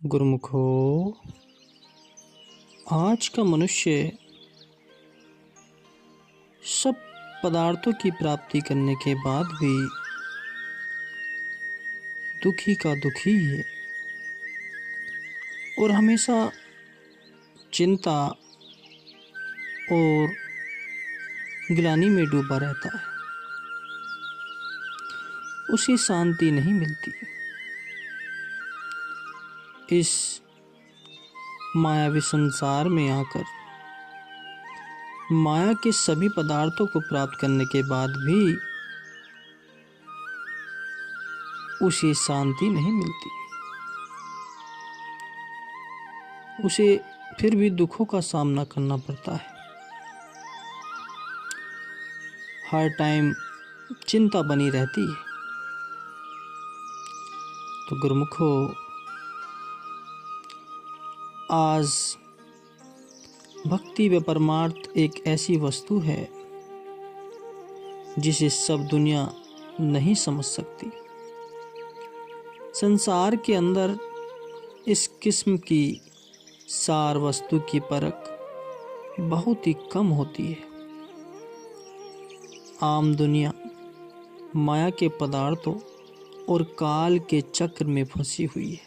गुरुमुखो, आज का मनुष्य सब पदार्थों की प्राप्ति करने के बाद भी दुखी का दुखी है और हमेशा चिंता और ग्लानि में डूबा रहता है। उसे शांति नहीं मिलती। इस मायावी संसार में आकर माया के सभी पदार्थों को प्राप्त करने के बाद भी उसे शांति नहीं मिलती। उसे फिर भी दुखों का सामना करना पड़ता है। हर टाइम चिंता बनी रहती है। तो गुरुमुखो, आज भक्ति व परमार्थ एक ऐसी वस्तु है जिसे सब दुनिया नहीं समझ सकती। संसार के अंदर इस किस्म की सार वस्तु की परख बहुत ही कम होती है। आम दुनिया माया के पदार्थों और काल के चक्र में फंसी हुई है।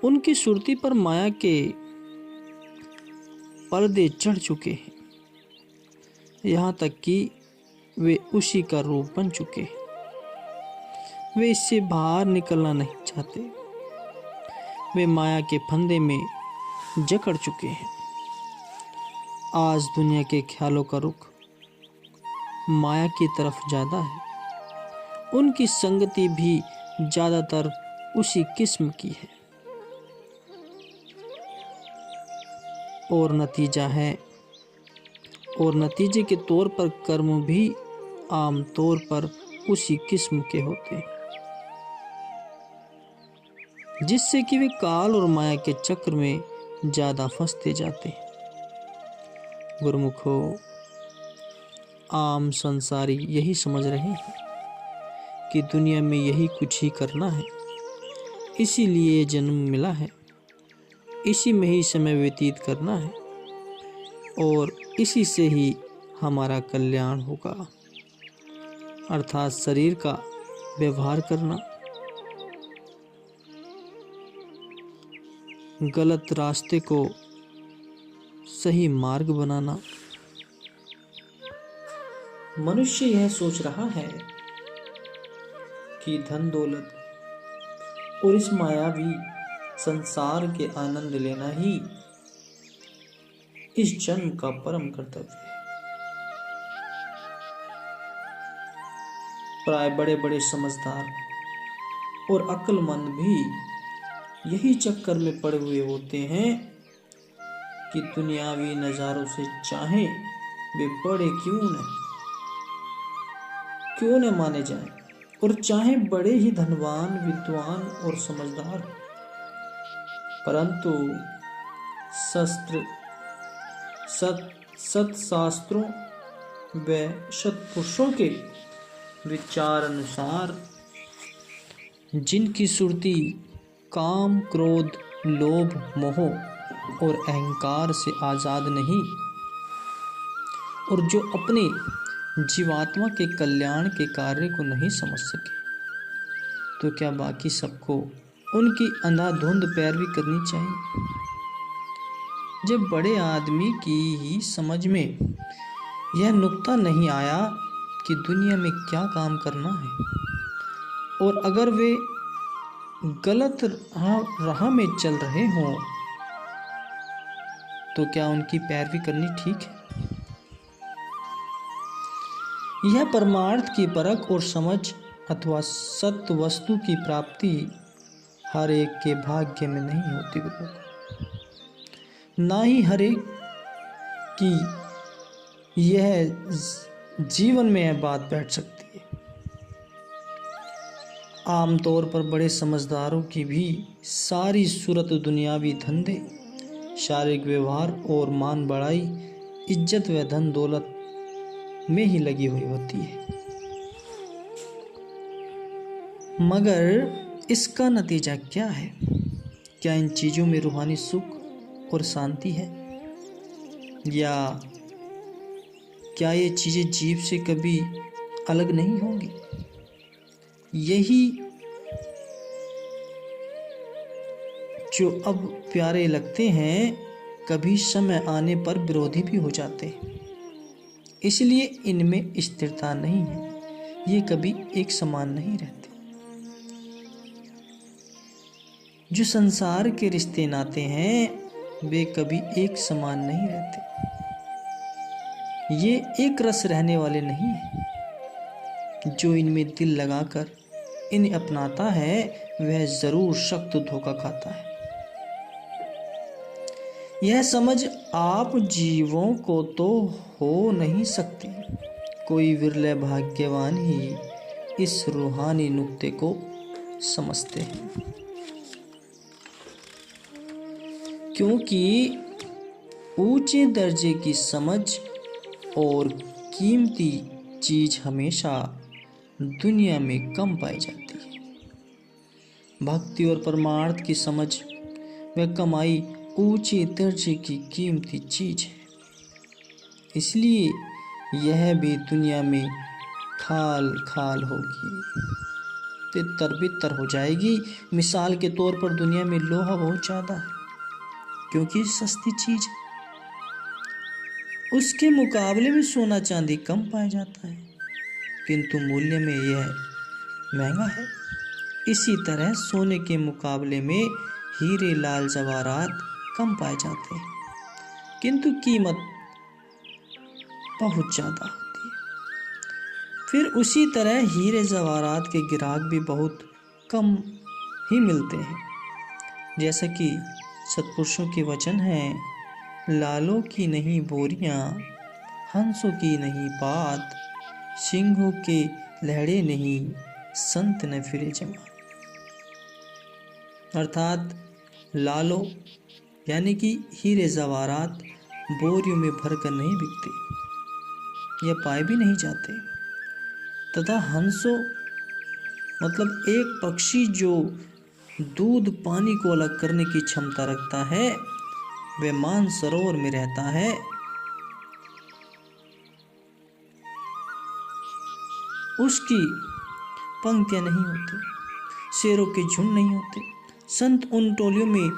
उनकी सुरती पर माया के पर्दे चढ़ चुके हैं, यहाँ तक कि वे उसी का रूप बन चुके हैं। वे इससे बाहर निकलना नहीं चाहते। वे माया के फंदे में जकड़ चुके हैं। आज दुनिया के ख्यालों का रुख माया की तरफ ज़्यादा है। उनकी संगति भी ज़्यादातर उसी किस्म की है और नतीजे के तौर पर कर्म भी आम तौर पर उसी किस्म के होते हैं, जिससे कि वे काल और माया के चक्र में ज़्यादा फंसते जाते हैं। गुरुमुखो, आम संसारी यही समझ रहे हैं कि दुनिया में यही कुछ ही करना है, इसीलिए जन्म मिला है, इसी में ही समय व्यतीत करना है और इसी से ही हमारा कल्याण होगा, अर्थात शरीर का व्यवहार करना, गलत रास्ते को सही मार्ग बनाना। मनुष्य यह सोच रहा है कि धन दौलत और इस मायावी संसार के आनंद लेना ही इस जन्म का परम कर्तव्य है। प्राय बड़े बड़े समझदार और अक्लमंद भी यही चक्कर में पड़े हुए होते हैं कि दुनियावी नजारों से चाहे वे बड़े क्यों न माने जाएं, और चाहे बड़े ही धनवान, विद्वान और समझदार, परंतु सत्शास्त्रों व सत्पुरुषों के विचार अनुसार जिनकी सुरती काम, क्रोध, लोभ, मोह और अहंकार से आजाद नहीं, और जो अपने जीवात्मा के कल्याण के कार्य को नहीं समझ सके, तो क्या बाकी सबको उनकी अंधाधुंध पैरवी करनी चाहिए? जब बड़े आदमी की ही समझ में यह नुक्ता नहीं आया कि दुनिया में क्या काम करना है, और अगर वे गलत राह में चल रहे हों तो क्या उनकी पैरवी करनी ठीक है? यह परमार्थ की परख और समझ अथवा सत्य वस्तु की प्राप्ति हर एक के भाग्य में नहीं होती, ना ही हर एक की यह जीवन में यह बात बैठ सकती है। आमतौर पर बड़े समझदारों की भी सारी सूरत दुनियावी धंधे, शारीरिक व्यवहार और मान बढ़ाई, इज्जत व धन दौलत में ही लगी हुई होती है। मगर इसका नतीजा क्या है? क्या इन चीज़ों में रूहानी सुख और शांति है? या क्या ये चीज़ें जीव से कभी अलग नहीं होंगी? यही जो अब प्यारे लगते हैं, कभी समय आने पर विरोधी भी हो जाते हैं। इसलिए इनमें स्थिरता नहीं है, ये कभी एक समान नहीं रहते। जो संसार के रिश्ते नाते हैं, वे कभी एक समान नहीं रहते। ये एक रस रहने वाले नहीं हैं। जो इनमें दिल लगाकर इन्हें अपनाता है, वह जरूर सख्त धोखा खाता है। यह समझ आप जीवों को तो हो नहीं सकती। कोई विरले भाग्यवान ही इस रूहानी नुक्ते को समझते हैं, क्योंकि ऊंचे दर्जे की समझ और कीमती चीज हमेशा दुनिया में कम पाई जाती है। भक्ति और परमार्थ की समझ व कमाई ऊंचे दर्जे की कीमती चीज है। इसलिए यह भी दुनिया में खाल खाल होगी, तितर बितर हो जाएगी। मिसाल के तौर पर दुनिया में लोहा बहुत ज़्यादा है, क्योंकि सस्ती चीज है। उसके मुकाबले में सोना चांदी कम पाया जाता है, किंतु मूल्य में यह महंगा है। इसी तरह सोने के मुकाबले में हीरे लाल जवाहरात कम पाए जाते हैं, किंतु कीमत बहुत ज़्यादा होती है। फिर उसी तरह हीरे जवाहरात के ग्राहक भी बहुत कम ही मिलते हैं। जैसा कि सत्पुरुषों के वचन हैं, लालों की नहीं बोरियां, हंसों की नहीं बात, सिंहों के लहड़े नहीं, संत न फिरे जमा। अर्थात लालों यानी कि हीरे जवाहरात बोरियों में भरकर नहीं बिकते या पाए भी नहीं जाते, तथा हंसों मतलब एक पक्षी जो दूध पानी को अलग करने की क्षमता रखता है, वह मानसरोवर में रहता है। उसकी पंक्तियां नहीं होती, शेरों के झुंड नहीं होते, संत उन टोलियों में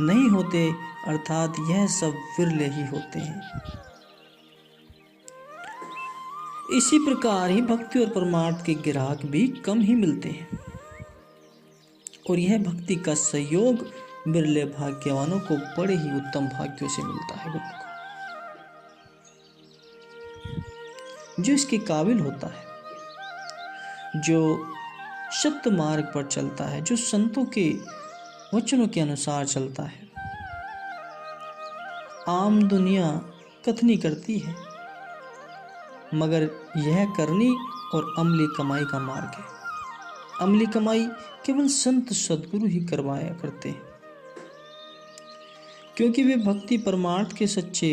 नहीं होते, अर्थात यह सब विरले ही होते हैं। इसी प्रकार ही भक्ति और परमार्थ के ग्राहक भी कम ही मिलते हैं, और यह भक्ति का सहयोग बिरले भाग्यवानों को बड़े ही उत्तम भाग्यों से मिलता है। जो इसके काबिल होता है, जो सत्य मार्ग पर चलता है, जो संतों के वचनों के अनुसार चलता है। आम दुनिया कथनी करती है, मगर यह करनी और अमली कमाई का मार्ग है। अमली कमाई केवल संत सद्गुरु ही करवाया करते हैं, क्योंकि वे भक्ति परमार्थ के सच्चे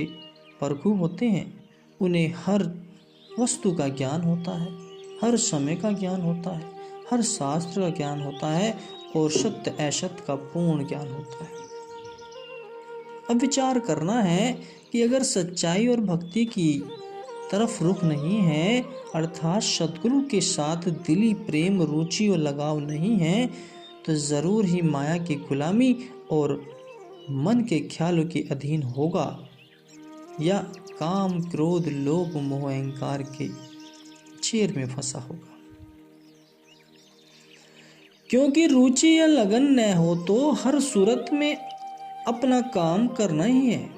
परखू होते हैं। उन्हें हर वस्तु का ज्ञान होता है, हर समय का ज्ञान होता है, हर शास्त्र का ज्ञान होता है, और सत्य असत्य का पूर्ण ज्ञान होता है। अब विचार करना है कि अगर सच्चाई और भक्ति की तरफ रुख नहीं है, अर्थात सद्गुरु के साथ दिली प्रेम, रुचि और लगाव नहीं है, तो जरूर ही माया की गुलामी और मन के ख्यालों के अधीन होगा, या काम, क्रोध, लोभ, मोह, अहंकार के चेर में फंसा होगा। क्योंकि रुचि या लगन न हो तो हर सूरत में अपना काम करना ही है,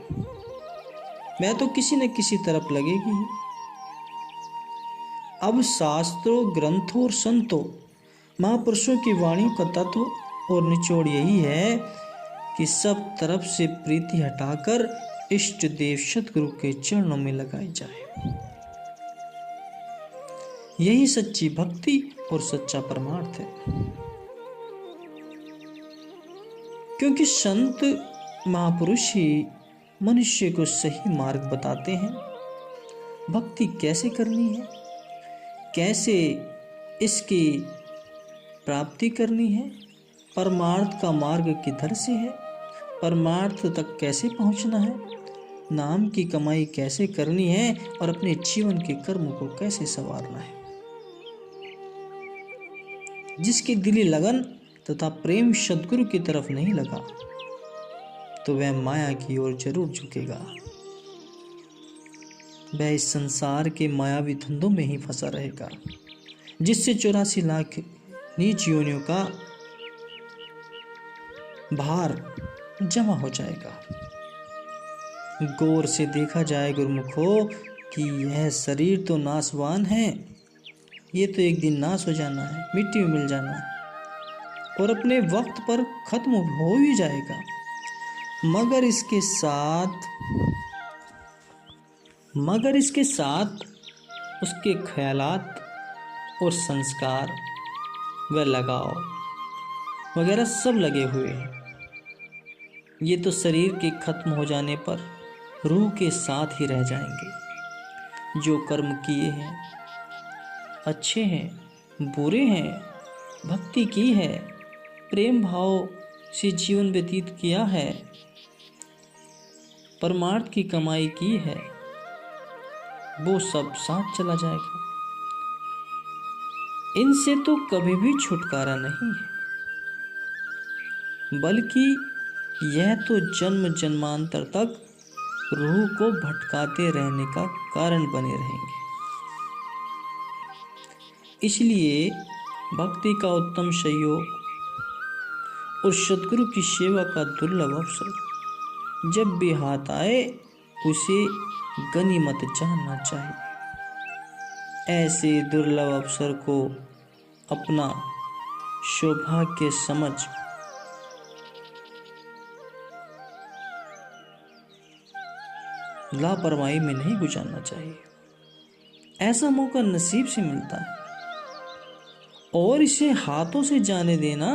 मैं तो किसी न किसी तरफ लगेगी ही। अब शास्त्रों, ग्रंथों और संतों, महापुरुषों की वाणियों का तत्व और निचोड़ यही है कि सब तरफ से प्रीति हटाकर इष्ट देव सतगुरु के चरणों में लगाई जाए। यही सच्ची भक्ति और सच्चा परमार्थ है। क्योंकि संत महापुरुष ही मनुष्य को सही मार्ग बताते हैं। भक्ति कैसे करनी है, कैसे इसकी प्राप्ति करनी है, परमार्थ का मार्ग किधर से है, परमार्थ तक कैसे पहुंचना है, नाम की कमाई कैसे करनी है और अपने जीवन के कर्म को कैसे संवारना है। जिसकी दिली लगन तथा प्रेम सद्गुरु की तरफ नहीं लगा तो वह माया की ओर जरूर झुकेगा। वह इस संसार के मायावी धंधों में ही फंसा रहेगा, जिससे 84 लाख नीच योनियों का भार जमा हो जाएगा। गौर से देखा जाए गुरुमुखो कि यह शरीर तो नाशवान है, ये तो एक दिन नाश हो जाना है, मिट्टी में मिल जाना है और अपने वक्त पर खत्म हो ही जाएगा। मगर इसके साथ उसके ख्यालात और संस्कार व लगाव वगैरह सब लगे हुए हैं। ये तो शरीर के खत्म हो जाने पर रूह के साथ ही रह जाएंगे। जो कर्म किए हैं, अच्छे हैं, बुरे हैं, भक्ति की है, प्रेम भाव से जीवन व्यतीत किया है, परमार्थ की कमाई की है, वो सब साथ चला जाएगा। इनसे तो कभी भी छुटकारा नहीं है, बल्कि यह तो जन्म जन्मांतर तक रूह को भटकाते रहने का कारण बने रहेंगे। इसलिए भक्ति का उत्तम सहयोग और सद्गुरु की सेवा का दुर्लभ अवसर जब भी हाथ आए उसे गनीमत जानना चाहिए। ऐसे दुर्लभ अवसर को अपना सौभाग्य समझ लापरवाही में नहीं गुजारना चाहिए। ऐसा मौका नसीब से मिलता है और इसे हाथों से जाने देना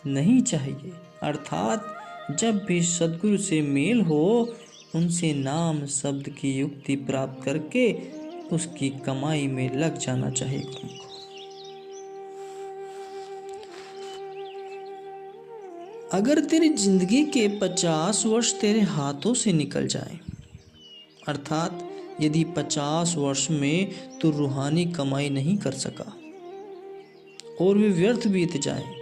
नहीं चाहिए। अर्थात जब भी सद्गुरु से मेल हो, उनसे नाम शब्द की युक्ति प्राप्त करके उसकी कमाई में लग जाना चाहिए। अगर तेरी जिंदगी के 50 वर्ष तेरे हाथों से निकल जाएं, अर्थात यदि 50 वर्ष में तू रूहानी कमाई नहीं कर सका और वे व्यर्थ बीत जाएं,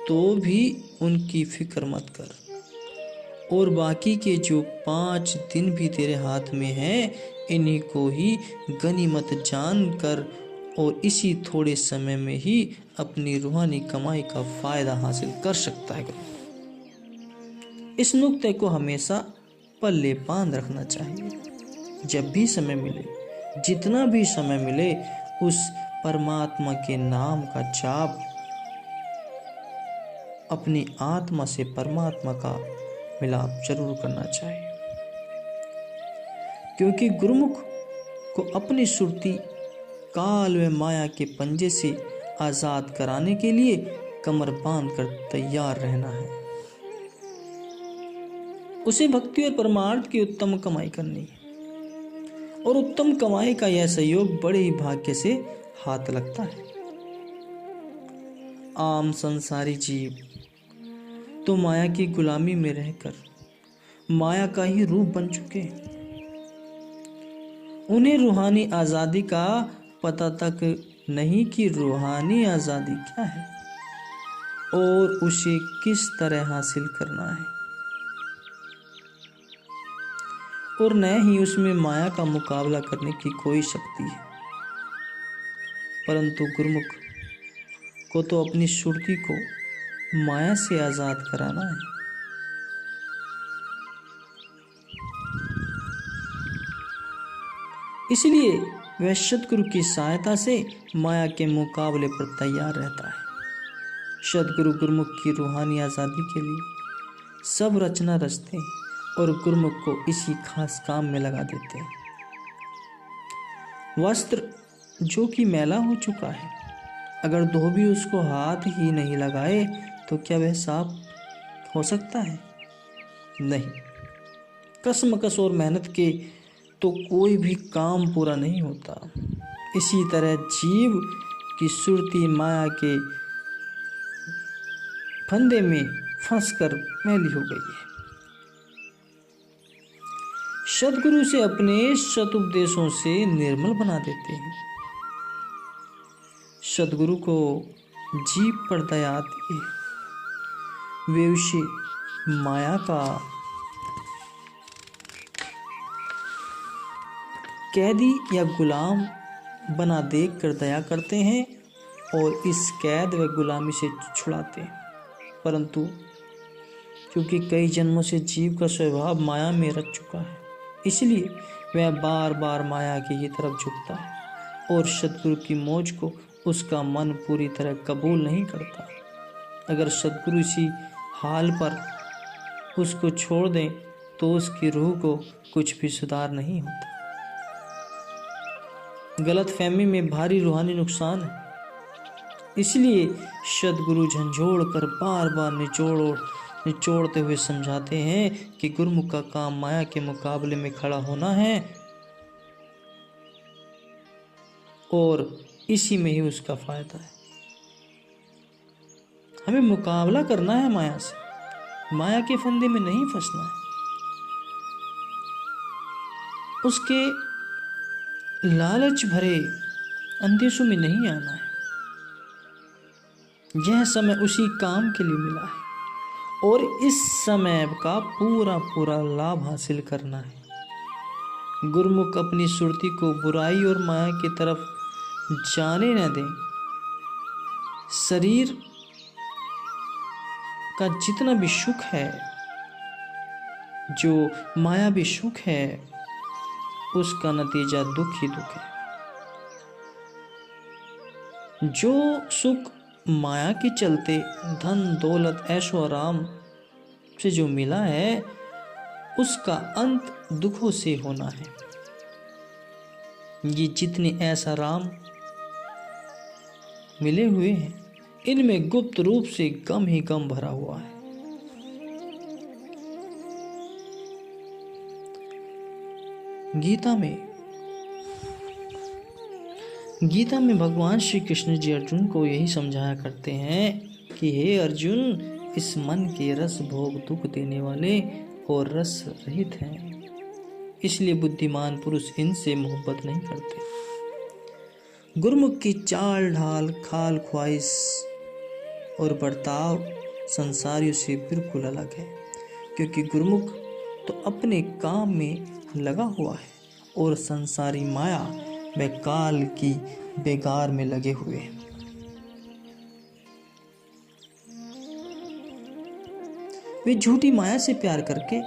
तो भी उनकी फिक्र मत कर और बाकी के जो 5 दिन भी तेरे हाथ में हैं, इन्हीं को ही गनीमत जान कर और इसी थोड़े समय में ही अपनी रूहानी कमाई का फायदा हासिल कर सकता है। इस नुक्ते को हमेशा पल्ले बांध रखना चाहिए। जब भी समय मिले, जितना भी समय मिले, उस परमात्मा के नाम का जाप अपनी आत्मा से परमात्मा का मिलाप जरूर करना चाहिए, क्योंकि गुरुमुख को अपनी सुरती काल व माया के पंजे से आजाद कराने के लिए कमर बांध कर तैयार रहना है। उसे भक्ति और परमार्थ की उत्तम कमाई करनी है और उत्तम कमाई का यह सहयोग बड़े ही भाग्य से हाथ लगता है। आम संसारी जीव तो माया की गुलामी में रहकर माया का ही रूप बन चुके हैं। उन्हें रूहानी आजादी का पता तक नहीं कि रूहानी आजादी क्या है और उसे किस तरह हासिल करना है, और न ही उसमें माया का मुकाबला करने की कोई शक्ति है। परंतु गुरुमुख को तो अपनी सुरती को माया से आजाद कराना है। इसलिए वह सद्गुरु की सहायता से माया के मुकाबले पर तैयार रहता है। सद्गुरु गुरुमुख की रूहानी आजादी के लिए सब रचना रचते हैं और गुरुमुख को इसी खास काम में लगा देते हैं। वस्त्र जो कि मैला हो चुका है, अगर धोबी उसको हाथ ही नहीं लगाए तो क्या वह साफ हो सकता है? नहीं। कसमकस और मेहनत के तो कोई भी काम पूरा नहीं होता। इसी तरह जीव की सुरती माया के फंदे में फंसकर मैली हो गई है। सद्गुरु से अपने सदुपदेशों से निर्मल बना देते हैं। सद्गुरु को जीव पर दया आती है। वे उसे माया का कैदी या गुलाम बना देख कर दया करते हैं और इस कैद व गुलामी से छुड़ाते हैं। परंतु क्योंकि कई जन्मों से जीव का स्वभाव माया में रच चुका है, इसलिए वह बार बार माया की तरफ झुकता है और सद्गुरु की मौज को उसका मन पूरी तरह कबूल नहीं करता। अगर सद्गुरु इसी हाल पर उसको छोड़ दें तो उसकी रूह को कुछ भी सुधार नहीं होता। गलत फहमी में भारी रूहानी नुकसान है। इसलिए सद्गुरु झंझोड़ कर बार बार निचोड़ते हुए समझाते हैं कि गुरुमुख का काम माया के मुकाबले में खड़ा होना है और इसी में ही उसका फायदा है। हमें मुकाबला करना है माया से, माया के फंदे में नहीं फंसना है, उसके लालच भरे अंदेशों में नहीं आना है। यह समय उसी काम के लिए मिला है और इस समय का पूरा पूरा लाभ हासिल करना है। गुरुमुख अपनी सुरती को बुराई और माया की तरफ जाने न दें। शरीर का जितना भी सुख है, जो माया भी सुख है, उसका नतीजा दुख ही दुख है। जो सुख माया के चलते धन दौलत ऐशो आराम से जो मिला है, उसका अंत दुखों से होना है। ये जितने ऐसा आराम मिले हुए हैं, इनमें गुप्त रूप से गम ही गम भरा हुआ है। गीता में भगवान श्री कृष्ण जी अर्जुन को यही समझाया करते हैं कि हे अर्जुन, इस मन के रस भोग दुख देने वाले और रस रहित हैं, इसलिए बुद्धिमान पुरुष इनसे मोहब्बत नहीं करते। गुरुमुख की चाल ढाल, खाल ख्वाहिश और बर्ताव संसारियों से बिल्कुल अलग है, क्योंकि गुरुमुख तो अपने काम में लगा हुआ है और संसारी माया व काल की बेगार में लगे हुए हैं। वे झूठी माया से प्यार करके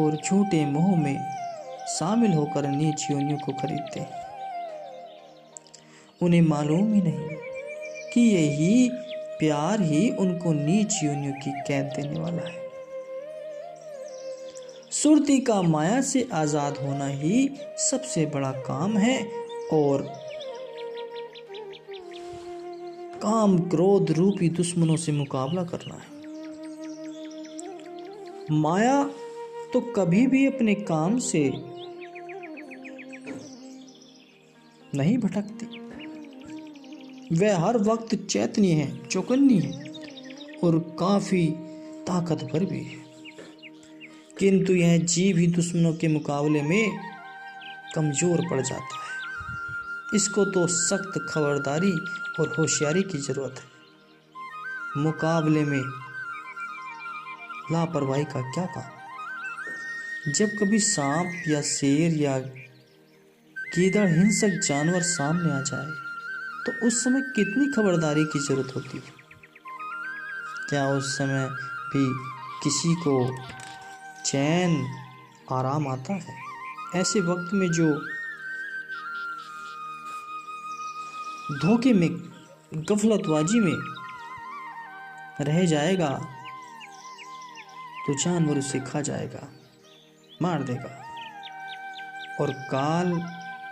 और झूठे मोह में शामिल होकर नीच योनियों को खरीदते हैं। उन्हें मालूम ही नहीं कि यही प्यार ही उनको नीच योनियों की कैद देने वाला है। सुरती का माया से आजाद होना ही सबसे बड़ा काम है और काम क्रोध रूपी दुश्मनों से मुकाबला करना है। माया तो कभी भी अपने काम से नहीं भटकती। वह हर वक्त चैतन्य है, चौकन्नी है और काफी ताकतवर भी है, किंतु यह जीव ही दुश्मनों के मुकाबले में कमजोर पड़ जाता है। इसको तो सख्त खबरदारी और होशियारी की जरूरत है। मुकाबले में लापरवाही का क्या काम। जब कभी सांप या शेर या गीदड़ हिंसक जानवर सामने आ जाए तो उस समय कितनी खबरदारी की जरूरत होती है। क्या उस समय भी किसी को चैन आराम आता है? ऐसे वक्त में जो धोखे में गफलतबाजी में रह जाएगा तो जानवर उसे खा जाएगा, मार देगा। और काल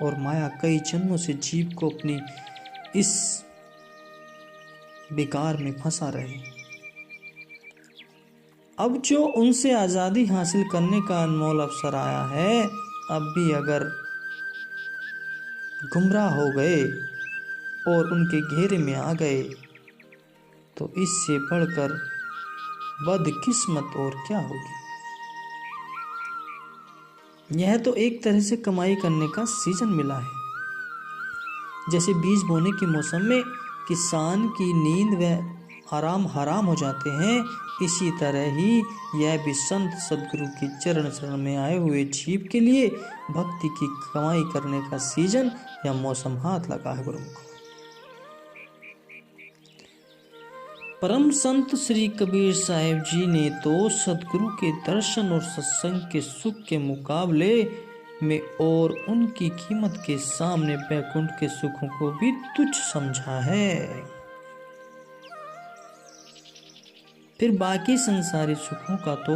और माया कई जन्मों से जीव को अपनी इस बेकार में फंसा रहे हैं। अब जो उनसे आज़ादी हासिल करने का अनमोल अवसर आया है, अब भी अगर गुमराह हो गए और उनके घेरे में आ गए तो इससे बढ़कर बदकिस्मत और क्या होगी। यह तो एक तरह से कमाई करने का सीजन मिला है। जैसे बीज बोने के मौसम में किसान की नींद व आराम हराम हो जाते हैं, इसी तरह ही यह भी संत सदगुरु की चरण शरण में आए हुए जीव के लिए भक्ति की कमाई करने का सीजन या मौसम हाथ लगा है। गुरुमुख। परम संत श्री कबीर साहिब जी ने तो सदगुरु के दर्शन और सत्संग के सुख के मुकाबले में और उनकी कीमत के सामने बैकुंठ के सुखों को भी तुच्छ समझा है। फिर बाकी संसारी सुखों का तो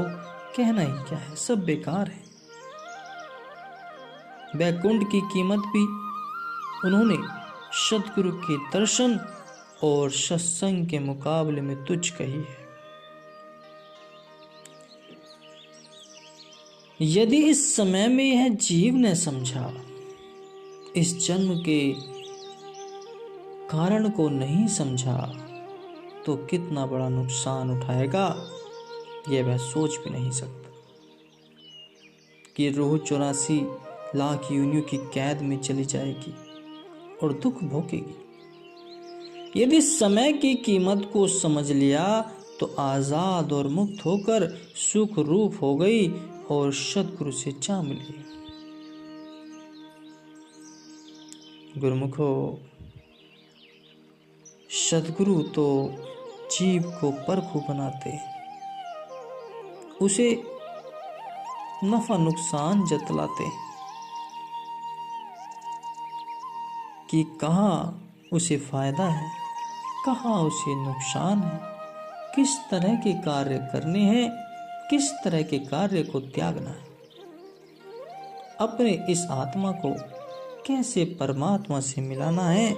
कहना ही क्या है, सब बेकार है। बैकुंठ की कीमत भी उन्होंने सदगुरु के दर्शन और सत्संग के मुकाबले में तुच्छ कही है। यदि इस समय में यह जीव ने समझा, इस जन्म के कारण को नहीं समझा, तो कितना बड़ा नुकसान उठाएगा यह वह सोच भी नहीं सकता। कि रूह 84 लाख योनियों की कैद में चली जाएगी और दुख भोगेगी। यदि समय की कीमत को समझ लिया तो आजाद और मुक्त होकर सुख रूप हो गई और सदगुरु से जा मिली। गुरुमुखो, सदगुरु तो जीव को परखू बनाते, उसे नफा नुकसान जतलाते कि कहाँ उसे फायदा है, कहाँ उसे नुकसान है, किस तरह के कार्य करने हैं, किस तरह के कार्य को त्यागना है। अपने इस आत्मा को कैसे परमात्मा से मिलाना है,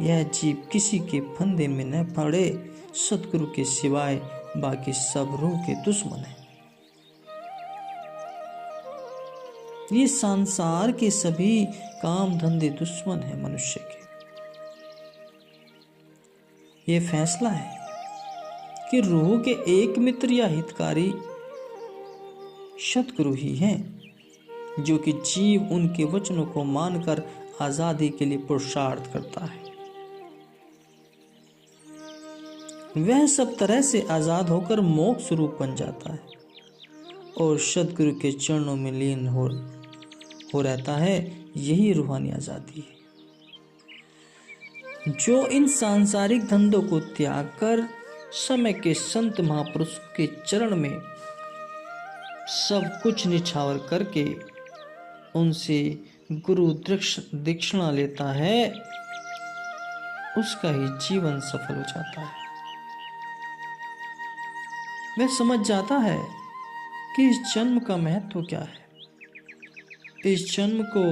यह जीव किसी के फंदे में न पड़े। सतगुरु के सिवाय बाकी सब रूह के दुश्मन है। ये संसार के सभी काम धंधे दुश्मन है मनुष्य के। ये फैसला है कि रूह के एक मित्र या हितकारी सतगुरु ही हैं, जो कि जीव उनके वचनों को मानकर आजादी के लिए पुरुषार्थ करता है। वह सब तरह से आजाद होकर मोक्ष रूप बन जाता है और सतगुरु के चरणों में लीन हो रहता है। यही रूहानी आजादी है। जो इन सांसारिक धंधों को त्याग कर समय के संत महापुरुष के चरण में सब कुछ निछावर करके उनसे गुरु दीक्षिणा लेता है, उसका ही जीवन सफल हो जाता है। वह समझ जाता है कि इस जन्म का महत्व क्या है, इस जन्म को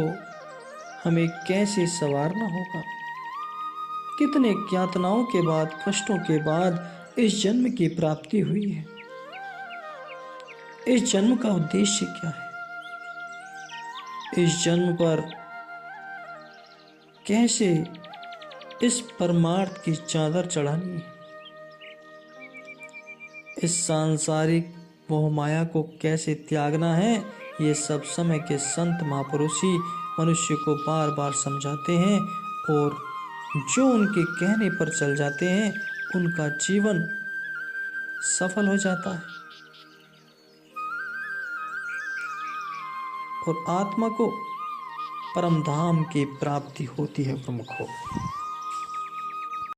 हमें कैसे संवारना होगा, कितने यातनाओं के बाद, कष्टों के बाद इस जन्म की प्राप्ति हुई है, इस जन्म का उद्देश्य क्या है, इस जन्म पर कैसे इस परमार्थ की चादर चढ़ानी है, इस सांसारिक मोह माया को कैसे त्यागना है। ये सब समय के संत महापुरुष ही मनुष्य को बार बार समझाते हैं और जो उनके कहने पर चल जाते हैं उनका जीवन सफल हो जाता है और आत्मा को परम धाम की प्राप्ति होती है। प्रमुख हो।